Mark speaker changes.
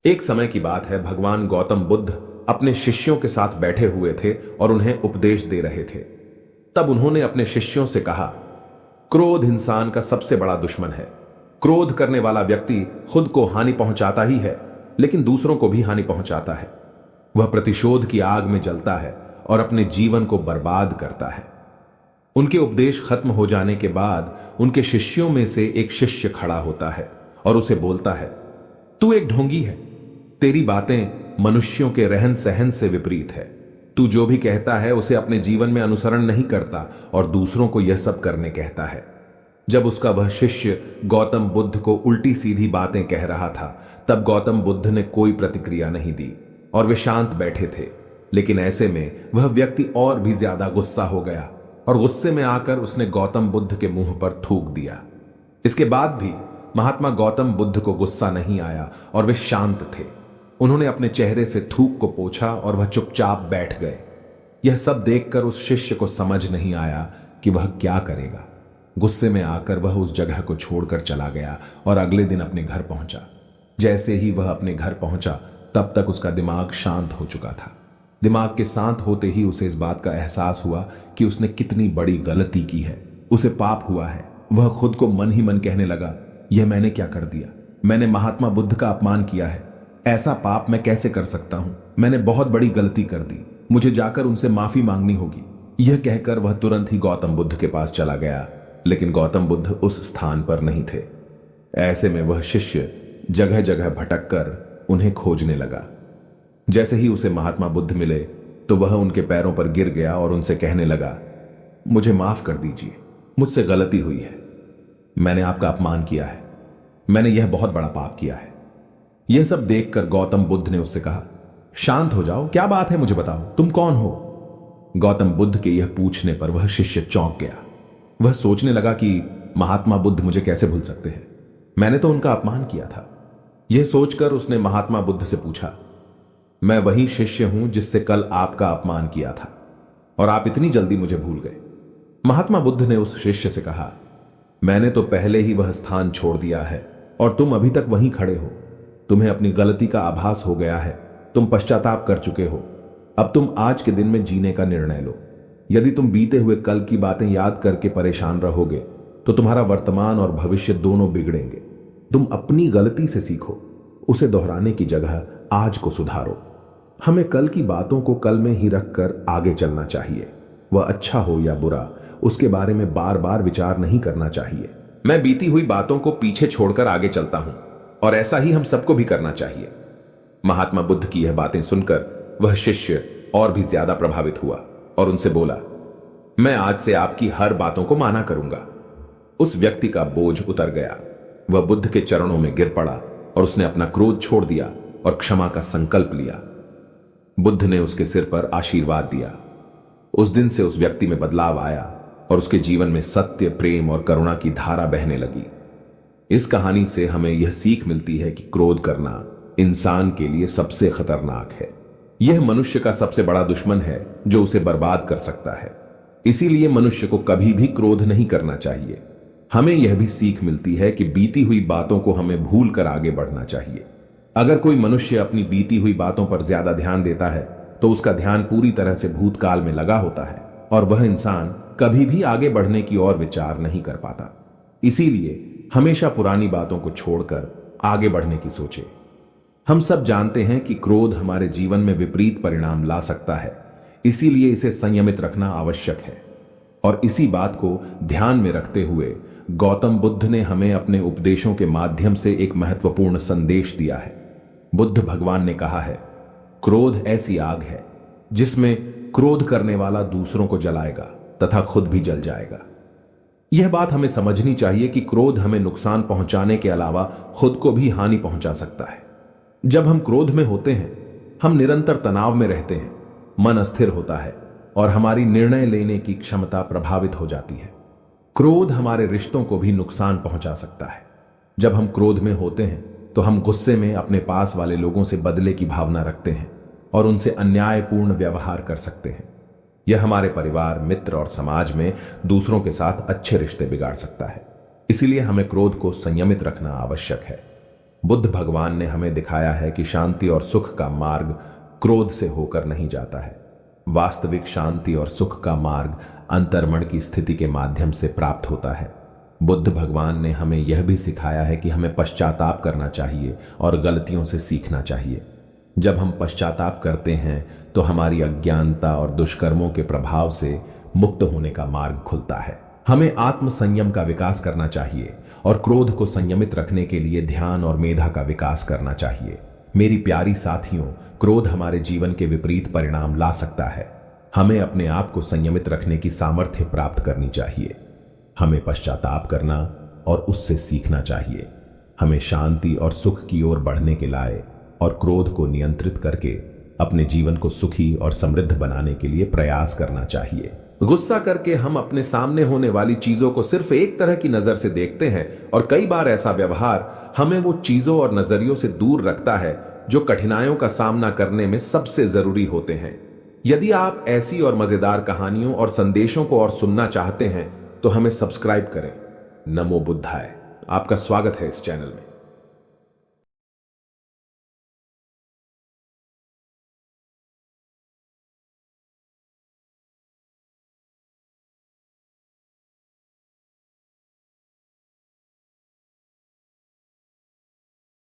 Speaker 1: एक समय की बात है, भगवान गौतम बुद्ध अपने शिष्यों के साथ बैठे हुए थे और उन्हें उपदेश दे रहे थे। तब उन्होंने अपने शिष्यों से कहा, क्रोध इंसान का सबसे बड़ा दुश्मन है। क्रोध करने वाला व्यक्ति खुद को हानि पहुंचाता ही है, लेकिन दूसरों को भी हानि पहुंचाता है। वह प्रतिशोध की आग में जलता है और अपने जीवन को बर्बाद करता है। उनके उपदेश खत्म हो जाने के बाद उनके शिष्यों में से एक शिष्य खड़ा होता है और उसे बोलता है, तू एक ढोंगी है। तेरी बातें मनुष्यों के रहन सहन से विपरीत है। तू जो भी कहता है उसे अपने जीवन में अनुसरण नहीं करता और दूसरों को यह सब करने कहता है। जब उसका वह शिष्य गौतम बुद्ध को उल्टी सीधी बातें कह रहा था, तब गौतम बुद्ध ने कोई प्रतिक्रिया नहीं दी और वे शांत बैठे थे। लेकिन ऐसे में वह व्यक्ति और भी ज्यादा गुस्सा हो गया और गुस्से में आकर उसने गौतम बुद्ध के मुंह पर थूक दिया। इसके बाद भी महात्मा गौतम बुद्ध को गुस्सा नहीं आया और वे शांत थे। उन्होंने अपने चेहरे से थूक को पोंछा और वह चुपचाप बैठ गए। यह सब देखकर उस शिष्य को समझ नहीं आया कि वह क्या करेगा। गुस्से में आकर वह उस जगह को छोड़कर चला गया और अगले दिन अपने घर पहुंचा। जैसे ही वह अपने घर पहुंचा, तब तक उसका दिमाग शांत हो चुका था। दिमाग के शांत होते ही उसे इस बात का एहसास हुआ कि उसने कितनी बड़ी गलती की है। उसे पाप हुआ है। वह खुद को मन ही मन कहने लगा, यह मैंने क्या कर दिया? मैंने महात्मा बुद्ध का अपमान किया है। ऐसा पाप मैं कैसे कर सकता हूं? मैंने बहुत बड़ी गलती कर दी। मुझे जाकर उनसे माफी मांगनी होगी। यह कहकर वह तुरंत ही गौतम बुद्ध के पास चला गया, लेकिन गौतम बुद्ध उस स्थान पर नहीं थे। ऐसे में वह शिष्य जगह जगह भटक कर उन्हें खोजने लगा। जैसे ही उसे महात्मा बुद्ध मिले तो वह उनके पैरों पर गिर गया और उनसे कहने लगा, मुझे माफ कर दीजिए, मुझसे गलती हुई है। मैंने आपका अपमान किया है। मैंने यह बहुत बड़ा पाप किया है। यह सब देखकर गौतम बुद्ध ने उससे कहा, शांत हो जाओ, क्या बात है, मुझे बताओ, तुम कौन हो? गौतम बुद्ध के यह पूछने पर वह शिष्य चौंक गया। वह सोचने लगा कि महात्मा बुद्ध मुझे कैसे भूल सकते हैं? मैंने तो उनका अपमान किया था। यह सोचकर उसने महात्मा बुद्ध से पूछा, मैं वही शिष्य हूं जिससे कल आपका अपमान किया था और आप इतनी जल्दी मुझे भूल गए? महात्मा बुद्ध ने उस शिष्य से कहा, मैंने तो पहले ही वह स्थान छोड़ दिया है और तुम अभी तक वहीं खड़े हो। तुम्हें अपनी गलती का आभास हो गया है। तुम पश्चाताप कर चुके हो। अब तुम आज के दिन में जीने का निर्णय लो। यदि तुम बीते हुए कल की बातें याद करके परेशान रहोगे तो तुम्हारा वर्तमान और भविष्य दोनों बिगड़ेंगे। तुम अपनी गलती से सीखो, उसे दोहराने की जगह आज को सुधारो। हमें कल की बातों को कल में ही रखकर आगे चलना चाहिए। वह अच्छा हो या बुरा, उसके बारे में बार बार विचार नहीं करना चाहिए। मैं बीती हुई बातों को पीछे छोड़कर आगे चलता हूं और ऐसा ही हम सबको भी करना चाहिए। महात्मा बुद्ध की यह बातें सुनकर वह शिष्य और भी ज्यादा प्रभावित हुआ और उनसे बोला, मैं आज से आपकी हर बातों को माना करूंगा। उस व्यक्ति का बोझ उतर गया। वह बुद्ध के चरणों में गिर पड़ा और उसने अपना क्रोध छोड़ दिया और क्षमा का संकल्प लिया। बुद्ध ने उसके सिर पर आशीर्वाद दिया। उस दिन से उस व्यक्ति में बदलाव आया और उसके जीवन में सत्य, प्रेम और करुणा की धारा बहने लगी। इस कहानी से हमें यह सीख मिलती है कि क्रोध करना इंसान के लिए सबसे खतरनाक है। यह मनुष्य का सबसे बड़ा दुश्मन है जो उसे बर्बाद कर सकता है। इसीलिए मनुष्य को कभी भी क्रोध नहीं करना चाहिए। हमें यह भी सीख मिलती है कि बीती हुई बातों को हमें भूल कर आगे बढ़ना चाहिए। अगर कोई मनुष्य अपनी बीती हुई बातों पर ज्यादा ध्यान देता है तो उसका ध्यान पूरी तरह से भूतकाल में लगा होता है और वह इंसान कभी भी आगे बढ़ने की ओर विचार नहीं कर पाता। इसीलिए हमेशा पुरानी बातों को छोड़कर आगे बढ़ने की सोचे। हम सब जानते हैं कि क्रोध हमारे जीवन में विपरीत परिणाम ला सकता है, इसीलिए इसे संयमित रखना आवश्यक है। और इसी बात को ध्यान में रखते हुए गौतम बुद्ध ने हमें अपने उपदेशों के माध्यम से एक महत्वपूर्ण संदेश दिया है। बुद्ध भगवान ने कहा है, क्रोध ऐसी आग है जिसमें क्रोध करने वाला दूसरों को जलाएगा तथा खुद भी जल जाएगा। यह बात हमें समझनी चाहिए कि क्रोध हमें नुकसान पहुंचाने के अलावा खुद को भी हानि पहुंचा सकता है। जब हम क्रोध में होते हैं, हम निरंतर तनाव में रहते हैं, मन अस्थिर होता है और हमारी निर्णय लेने की क्षमता प्रभावित हो जाती है। क्रोध हमारे रिश्तों को भी नुकसान पहुंचा सकता है। जब हम क्रोध में होते हैं तो हम गुस्से में अपने पास वाले लोगों से बदले की भावना रखते हैं और उनसे अन्यायपूर्ण व्यवहार कर सकते हैं। यह हमारे परिवार, मित्र और समाज में दूसरों के साथ अच्छे रिश्ते बिगाड़ सकता है। इसीलिए हमें क्रोध को संयमित रखना आवश्यक है। बुद्ध भगवान ने हमें दिखाया है कि शांति और सुख का मार्ग क्रोध से होकर नहीं जाता है। वास्तविक शांति और सुख का मार्ग अंतर्मन की स्थिति के माध्यम से प्राप्त होता है। बुद्ध भगवान ने हमें यह भी सिखाया है कि हमें पश्चाताप करना चाहिए और गलतियों से सीखना चाहिए। जब हम पश्चाताप करते हैं तो हमारी अज्ञानता और दुष्कर्मों के प्रभाव से मुक्त होने का मार्ग खुलता है। हमें आत्म संयम का विकास करना चाहिए और क्रोध को संयमित रखने के लिए ध्यान और मेधा का विकास करना चाहिए। मेरी प्यारी साथियों, क्रोध हमारे जीवन के विपरीत परिणाम ला सकता है। हमें अपने आप को संयमित रखने की सामर्थ्य प्राप्त करनी चाहिए। हमें पश्चाताप करना और उससे सीखना चाहिए। हमें शांति और सुख की ओर बढ़ने के लाए और क्रोध को नियंत्रित करके अपने जीवन को सुखी और समृद्ध बनाने के लिए प्रयास करना चाहिए। गुस्सा करके हम अपने सामने होने वाली चीजों को सिर्फ एक तरह की नजर से देखते हैं और कई बार ऐसा व्यवहार हमें वो चीजों और नजरियों से दूर रखता है जो कठिनाइयों का सामना करने में सबसे जरूरी होते हैं। यदि आप ऐसी और मजेदार कहानियों और संदेशों को और सुनना चाहते हैं तो हमें सब्सक्राइब करें। नमो बुद्धाय। आपका स्वागत है इस चैनल में।